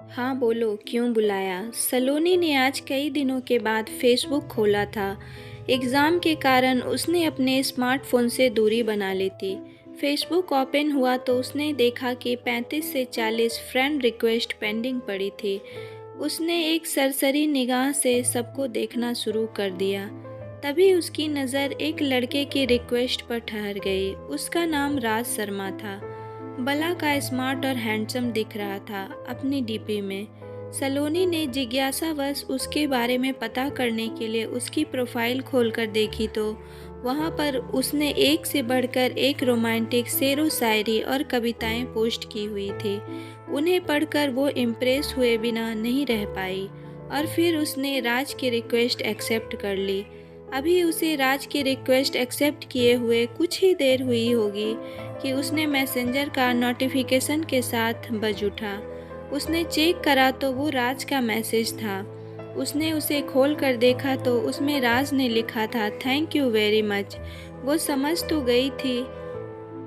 हाँ बोलो, क्यों बुलाया? सलोनी ने आज कई दिनों के बाद फेसबुक खोला था। एग्ज़ाम के कारण उसने अपने स्मार्टफ़ोन से दूरी बना ली थी। फेसबुक ओपन हुआ तो उसने देखा कि 35 से 40 फ्रेंड रिक्वेस्ट पेंडिंग पड़ी थी। उसने एक सरसरी निगाह से सबको देखना शुरू कर दिया। तभी उसकी नज़र एक लड़के की रिक्वेस्ट पर ठहर गई। उसका नाम राज शर्मा था। बला का स्मार्ट और हैंडसम दिख रहा था अपनी डीपी में। सलोनी ने जिज्ञासावश उसके बारे में पता करने के लिए उसकी प्रोफाइल खोलकर देखी तो वहाँ पर उसने एक से बढ़कर एक रोमांटिक शेरो शायरी और कविताएं पोस्ट की हुई थी। उन्हें पढ़कर वो इम्प्रेस हुए बिना नहीं रह पाई और फिर उसने राज की रिक्वेस्ट एक्सेप्ट कर ली। अभी उसे राज की रिक्वेस्ट एक्सेप्ट किए हुए कुछ ही देर हुई होगी कि उसने मैसेंजर का नोटिफिकेशन के साथ बज उठा। उसने चेक करा तो वो राज का मैसेज था। उसने उसे खोल कर देखा तो उसमें राज ने लिखा था, थैंक यू वेरी मच। वो समझ तो गई थी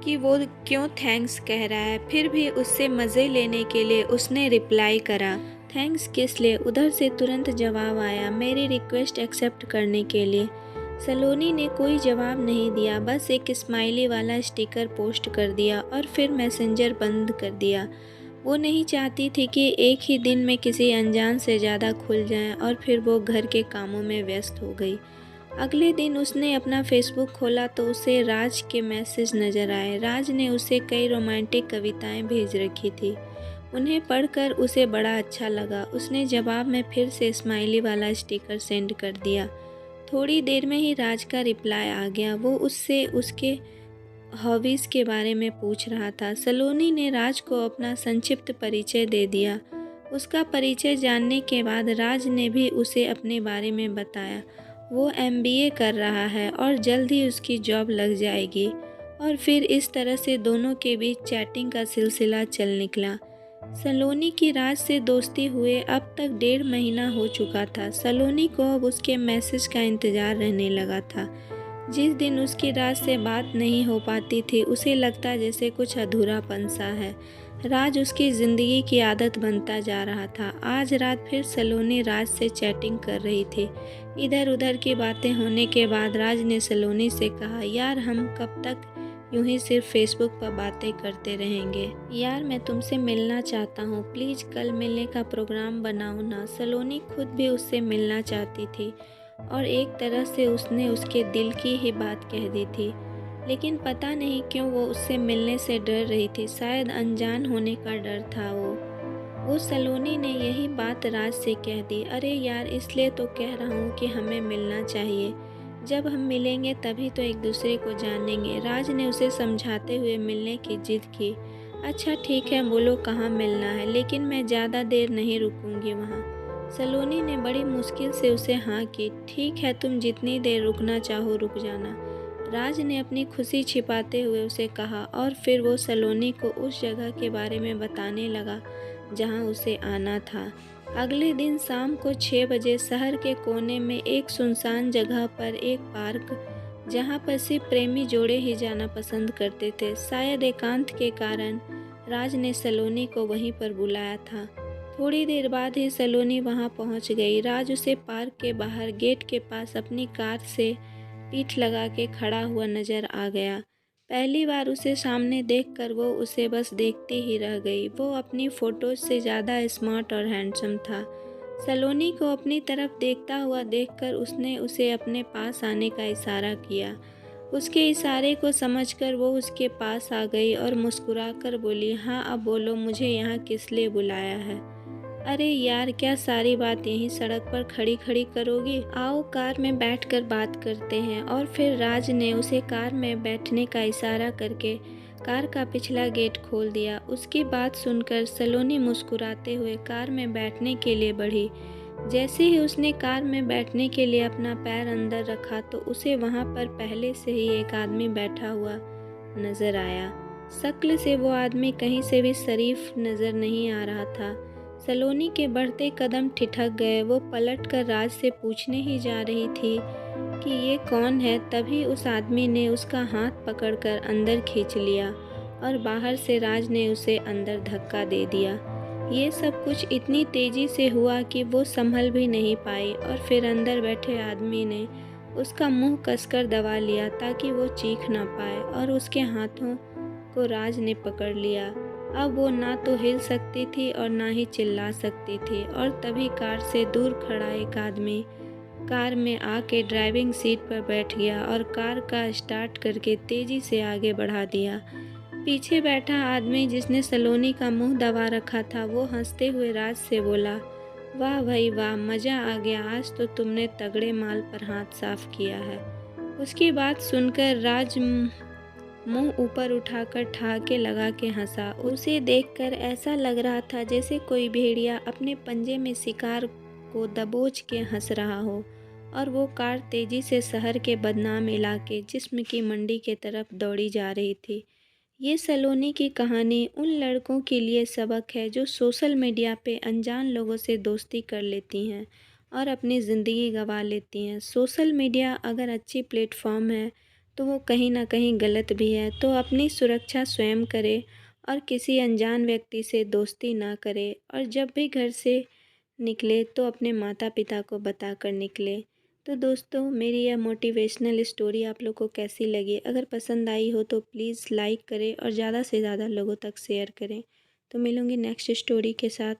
कि वो क्यों थैंक्स कह रहा है, फिर भी उससे मज़े लेने के लिए उसने रिप्लाई करा, थैंक्स किस लिए? उधर से तुरंत जवाब आया, मेरी रिक्वेस्ट एक्सेप्ट करने के लिए। सलोनी ने कोई जवाब नहीं दिया, बस एक स्माइली वाला स्टिकर पोस्ट कर दिया और फिर मैसेंजर बंद कर दिया। वो नहीं चाहती थी कि एक ही दिन में किसी अनजान से ज़्यादा खुल जाए और फिर वो घर के कामों में व्यस्त हो गई। अगले दिन उसने अपना फेसबुक खोला तो उसे राज के मैसेज नज़र आए। राज ने उसे कई रोमांटिक कविताएं भेज रखी थी। उन्हें पढ़कर उसे बड़ा अच्छा लगा। उसने जवाब में फिर से स्माइली वाला स्टिकर सेंड कर दिया। थोड़ी देर में ही राज का रिप्लाई आ गया। वो उससे उसके हॉबीज़ के बारे में पूछ रहा था। सलोनी ने राज को अपना संक्षिप्त परिचय दे दिया। उसका परिचय जानने के बाद राज ने भी उसे अपने बारे में बताया। वो एमबीए कर रहा है और जल्द ही उसकी जॉब लग जाएगी। और फिर इस तरह से दोनों के बीच चैटिंग का सिलसिला चल निकला। सलोनी की राज से दोस्ती हुए अब तक 1.5 महीना हो चुका था। सलोनी को अब उसके मैसेज का इंतज़ार रहने लगा था। जिस दिन उसकी राज से बात नहीं हो पाती थी उसे लगता जैसे कुछ अधूरापन सा है। राज उसकी ज़िंदगी की आदत बनता जा रहा था। आज रात फिर सलोनी राज से चैटिंग कर रही थी। इधर उधर की बातें होने के बाद राज ने सलोनी से कहा, यार हम कब तक यूं ही सिर्फ फेसबुक पर बातें करते रहेंगे? यार मैं तुमसे मिलना चाहता हूँ, प्लीज़ कल मिलने का प्रोग्राम बनाओ ना। सलोनी खुद भी उससे मिलना चाहती थी और एक तरह से उसने उसके दिल की ही बात कह दी थी। लेकिन पता नहीं क्यों वो उससे मिलने से डर रही थी। शायद अनजान होने का डर था वो सलोनी ने यही बात राज से कह दी। अरे यार इसलिए तो कह रहा हूँ कि हमें मिलना चाहिए। जब हम मिलेंगे तभी तो एक दूसरे को जानेंगे। राज ने उसे समझाते हुए मिलने की जिद की। अच्छा ठीक है, बोलो कहाँ मिलना है, लेकिन मैं ज़्यादा देर नहीं रुकूंगी वहाँ। सलोनी ने बड़ी मुश्किल से उसे हाँ की। ठीक है, तुम जितनी देर रुकना चाहो रुक जाना, राज ने अपनी खुशी छिपाते हुए उसे कहा। और फिर वो सलोनी को उस जगह के बारे में बताने लगा जहाँ उसे आना था। अगले दिन शाम को 6 बजे शहर के कोने में एक सुनसान जगह पर एक पार्क, जहाँ पर सिर्फ प्रेमी जोड़े ही जाना पसंद करते थे। शायद एकांत के कारण राज ने सलोनी को वहीं पर बुलाया था। थोड़ी देर बाद ही सलोनी वहां पहुंच गई। राज उसे पार्क के बाहर गेट के पास अपनी कार से पीठ लगा के खड़ा हुआ नजर आ गया। पहली बार उसे सामने देखकर वो उसे बस देखती ही रह गई। वो अपनी फोटोज से ज़्यादा स्मार्ट और हैंडसम था। सलोनी को अपनी तरफ देखता हुआ देखकर उसने उसे अपने पास आने का इशारा किया। उसके इशारे को समझकर वो उसके पास आ गई और मुस्कुराकर बोली, हाँ अब बोलो, मुझे यहाँ किस लिए बुलाया है? अरे यार, क्या सारी बात यहीं सड़क पर खड़ी खड़ी करोगी? आओ कार में बैठकर बात करते हैं। और फिर राज ने उसे कार में बैठने का इशारा करके कार का पिछला गेट खोल दिया। उसकी बात सुनकर सलोनी मुस्कुराते हुए कार में बैठने के लिए बढ़ी। जैसे ही उसने कार में बैठने के लिए अपना पैर अंदर रखा तो उसे वहां पर पहले से ही एक आदमी बैठा हुआ नजर आया। शक्ल से वो आदमी कहीं से भी शरीफ नजर नहीं आ रहा था। सलोनी के बढ़ते कदम ठिठक गए। वो पलटकर राज से पूछने ही जा रही थी कि ये कौन है, तभी उस आदमी ने उसका हाथ पकड़कर अंदर खींच लिया और बाहर से राज ने उसे अंदर धक्का दे दिया। ये सब कुछ इतनी तेज़ी से हुआ कि वो संभल भी नहीं पाई और फिर अंदर बैठे आदमी ने उसका मुंह कसकर दबा लिया ताकि वो चीख ना पाए और उसके हाथों को राज ने पकड़ लिया। अब वो ना तो हिल सकती थी और ना ही चिल्ला सकती थी और तभी कार से दूर खड़ा एक आदमी कार में आके ड्राइविंग सीट पर बैठ गया और कार का स्टार्ट करके तेज़ी से आगे बढ़ा दिया। पीछे बैठा आदमी जिसने सलोनी का मुंह दबा रखा था वो हंसते हुए राज से बोला, वाह भाई वाह, मज़ा आ गया, आज तो तुमने तगड़े माल पर हाथ साफ किया है। उसकी बात सुनकर राज मुंह ऊपर उठाकर ठहाके लगा के हंसा। उसे देखकर ऐसा लग रहा था जैसे कोई भेड़िया अपने पंजे में शिकार को दबोच के हंस रहा हो और वो कार तेजी से शहर के बदनाम इलाके जिस्म की मंडी के तरफ दौड़ी जा रही थी। ये सलोनी की कहानी उन लड़कों के लिए सबक है जो सोशल मीडिया पे अनजान लोगों से दोस्ती कर लेती हैं और अपनी ज़िंदगी गंवा लेती हैं। सोशल मीडिया अगर अच्छी प्लेटफॉर्म है तो वो कहीं ना कहीं गलत भी है, तो अपनी सुरक्षा स्वयं करे और किसी अनजान व्यक्ति से दोस्ती ना करे और जब भी घर से निकले तो अपने माता पिता को बताकर निकले। तो दोस्तों, मेरी यह मोटिवेशनल स्टोरी आप लोग को कैसी लगी? अगर पसंद आई हो तो प्लीज़ लाइक करें और ज़्यादा से ज़्यादा लोगों तक शेयर करें। तो मिलूँगी नेक्स्ट स्टोरी के साथ।